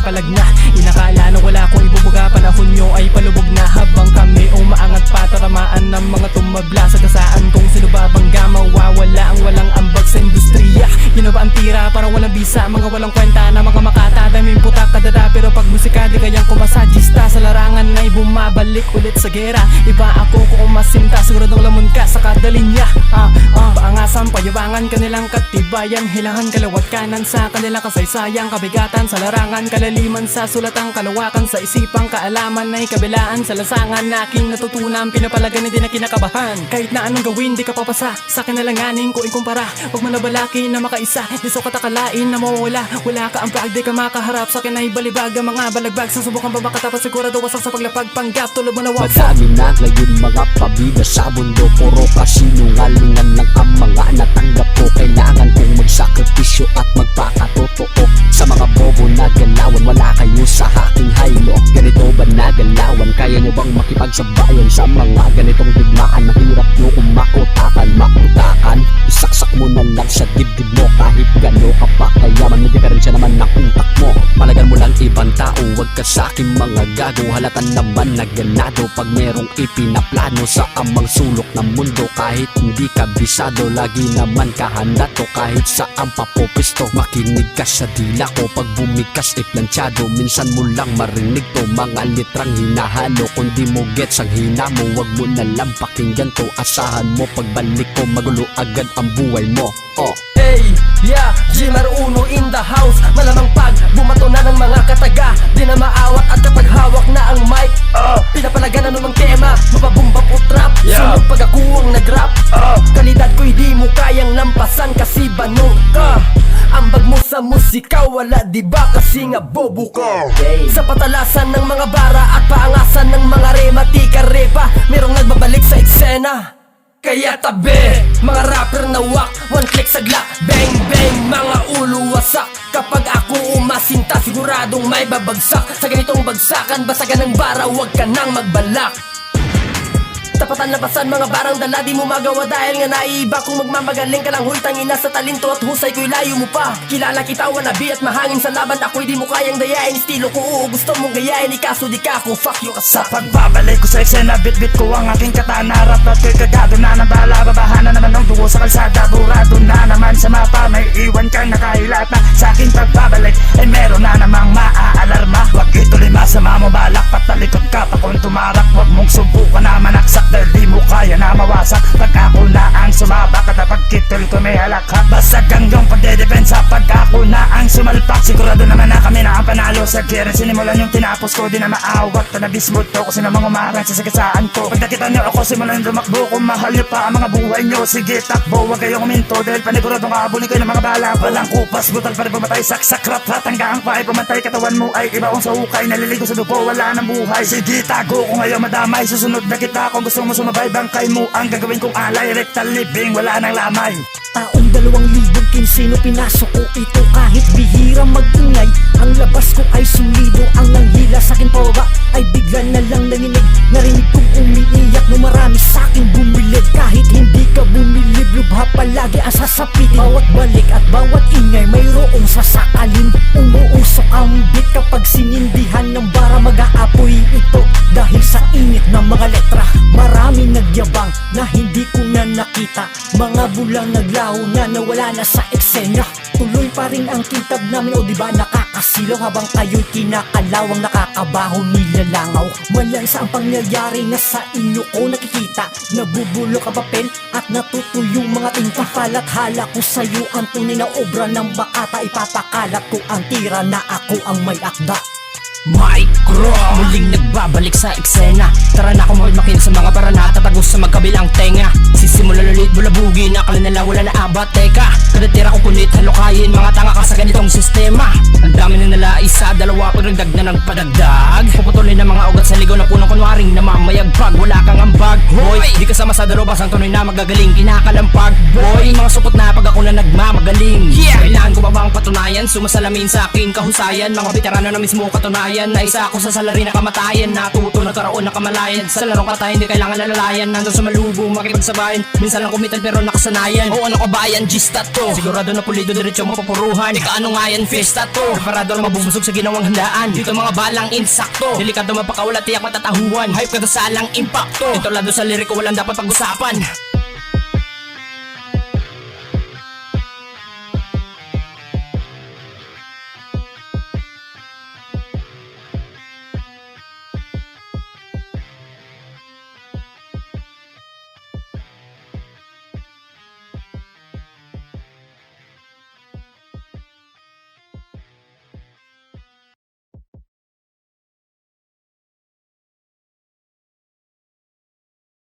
nagpapalag na. Inakala na wala kong ibubuga, panahon nyo ay palubog na. Habang kami umaangat pataramaan ng mga tumabla sa gasaan. Kung sino babangga mawawala ang walang ambag sa industriya. Yun ba ang tira para walang bisa, mga walang kwenta na mga makata. Daming putak kadada pero pag musika di kayang kumasagista. Sa larangan ay bumabalik ulit sa gera. Iba ako kung umasinta, siguradong lamon ka sa kada linya. Paangasan, payabangan, kanilang katibayan. Hilangan, kalawat kanan sa kanilang kasaysayang. Kabigatan sa larangan, kalaliman sa sulatang. Kalawakan sa isipang kaalaman ay kabilaan. Sa lasangan na aking natutunan, pinapalagan hindi na kinakabahan. Kahit na anong gawin, di ka papasa. Sa akin nalanganin ko ikumpara. Huwag manabalaki na makaisa, di so katakalain na mawawala. Wala ka ang prag, di ka makaharap. Sa akin ay balibag ang mga balagbag. Sa subukan ba makatapat, sigurado wasak sa paglapag. Panggap, tulad mo na wagsak. Madami na ngayon mga pabida sa mundo. Puro kasinungalingan lang ang mga natanggap ko. Kailangan kong magsakripisyo at magpakatotoo. Sa mga bobo na galawan, wala kayo sa aking haylo. Ganito ba na galawan? Kaya nyo bang makipagsabayan sa mga ganitong digmaan? Mahirap nyo kung mautakan. Isaksak mo na lang sa dibdib mo. Kahit gano ka pa kayaman, medyo ka rin siya naman ng utak mo. Palagan mo lang ibang tao, wag ka sa aking mga gago. Halatan naman na ganado pag merong ipinaplano sa amang sulok ng mundo. Kahit hindi ka bisado, lagi naman kahanda to. Kahit saan papopisto, makinig ka sa dila ko. Pag bumikas iplansyado, minsan mo lang marinig to. Mga litrang hinahalo, kung di mo gets ang hina mo, wag mo na lang pakinggan to. Asahan mo pagbalik ko, magulo agad ang buhay mo. Hey, yeah, Jimar Uno in the house. Malamang pag bumato na ng mga kataga, di na maawat at kapag hawak na ang mic, pinapalagan na namang tema, mapabumbap o trap. Sunog pag ako ang nag-rap, kalidad ko'y di mo kayang lampasan kasi banong ka. Ambag mo sa musika, wala diba kasi nga bobo ka. Sa patalasan ng mga bara at paangasan ng mga rema, tika repa, merong nagbabalik sa eksena. Kaya tabi, mga rapper na wak, one click sagla, bang bang, mga ulo wasak. Kapag ako umasinta, siguradong may babagsak. Sa ganitong bagsakan, basagan ng bara, wag ka nang magbalak. Tapatan labasan mga barang dala, di mo magawa dahil nga naiiba. Kung magmamagaling ka lang, huy tangina sa talento at husay ko'y layo mo pa. Kilala kita, wanabi at mahangin sa laban, ako'y di mo kayang dayain. Estilo ko, gusto mong gayain, ikaso di ka ako, fuck you ka sa pagbabalik ko sa eksena, bit-bit ko ang aking katana. Rap at ko'y kagado na ng bala, babahan na naman ng dugo sa kalsada. Burado na naman sa mapa, may iwan kang nakahilata. Sa aking pagbabalik, ay meron na namang maaalarma. Huwag ituloy masama mo balak, patalikod ka pa kung tumarak. Huwag mong subukan na manaksak dahil di mo kaya na mawasak. Pag ako na ang sumabak at pag kitol ko may halakha, basag ang iyong pagdedepensa. Pag ako na ang sumalpak, sigurado naman na kami na ang panalo. Sa clearance sinimulan yung tinapos ko, di na maawat. Panabis mo to kasi namang umarang sa sagasaan ko. Pag nakita nyo ako simulan lumakbo, kung mahal nyo pa ang mga buhay nyo, sige takbo, huwag kayong uminto. Dahil paniguradong kaabulin kayo ng mga bala. Walang kupas, butal pa rin pumatay, saksak rap hatanggang pa ay pumatay. Katawan mo ay ibaong sa hukay, naliligo sa dugo, wala ng buhay. Sige tago kung ayaw madamay, susunod na kita. Kung gusto mo sumabay, bangkay mo ang gagawin kong alay. Rectal living, wala nang lamay. Taong 2015 pinasok ko ito kahit bihira magingay. Ang labas ko ay sulido, ang nanghila sa'kin pababa ay bigla na lang nanginig. Narinig kong umiiyak no marami sa'king bumilib. Kahit hindi ka bumilib, lubha palagi ang sasapitin. Bawat balik at bawat ingay mayroong sasakalin. Umuusok ang beat kapag sinindihan ng bara, mag-aapoy ito dahil sa init ng mga letra. Maraming nagyabang na hindi ko na nakita, mga bulang naglaho na nawala na sa eksena. Tuloy pa rin ang kintab namin, o diba nakakasilaw habang kayo'y kinakalawang nakakabaho nilalangaw. Malansa ang pangyayari na sa inyo ko nakikita. Nabubulok ang papel at natutuyong mga tinta. Palathala ko sa'yo ang tunay na obra ng bakata. Ipapakalat ko ang tira na ako ang may akda. Micro, muling nagbabalik sa eksena. Tara na kumawid makin sa mga baranata, tagos sa magkabilang tenga. Sisimulan ulit bulabugin, akala nila wala na abat. Teka, kada tira ko punit, halukayin mga tanga ka sa ganitong sistema. Ang dami na nila isa, dalawa, pagdagdag na nagpadagdag. Puputulin ng mga ugat sa ligaw na punong kunwaring namamayagpag, wala kang ambag boy. Di kasama sa dalobas ang tunay na magagaling, kinakalampag boy. Mga supot na pag ako na nagmamagaling. Kailangan ko ba bang patunayan, sumasalamin sa akin kahusayan. Mga veterano na mismo katunayan, na isa ako sa salari na kamatayan. Natuto nagkaroon ng kamalayan, sa larong katayan di kailangan lalalayan. Nandun sa malubong makipagsabayan, minsan lang kumital pero nakasanayan. O ano ka ba yan, G-stat to, sigurado na pulido diretso mapapuruhan. Ika ano nga yan, fiesta to, preparado na mabubusog sa ginawang handaan. Dito mga balang insakto, delikado mapakawala tiyak matatahuan. Hype kada salang impacto, dito lado sa liriko walang dapat pag-usapan.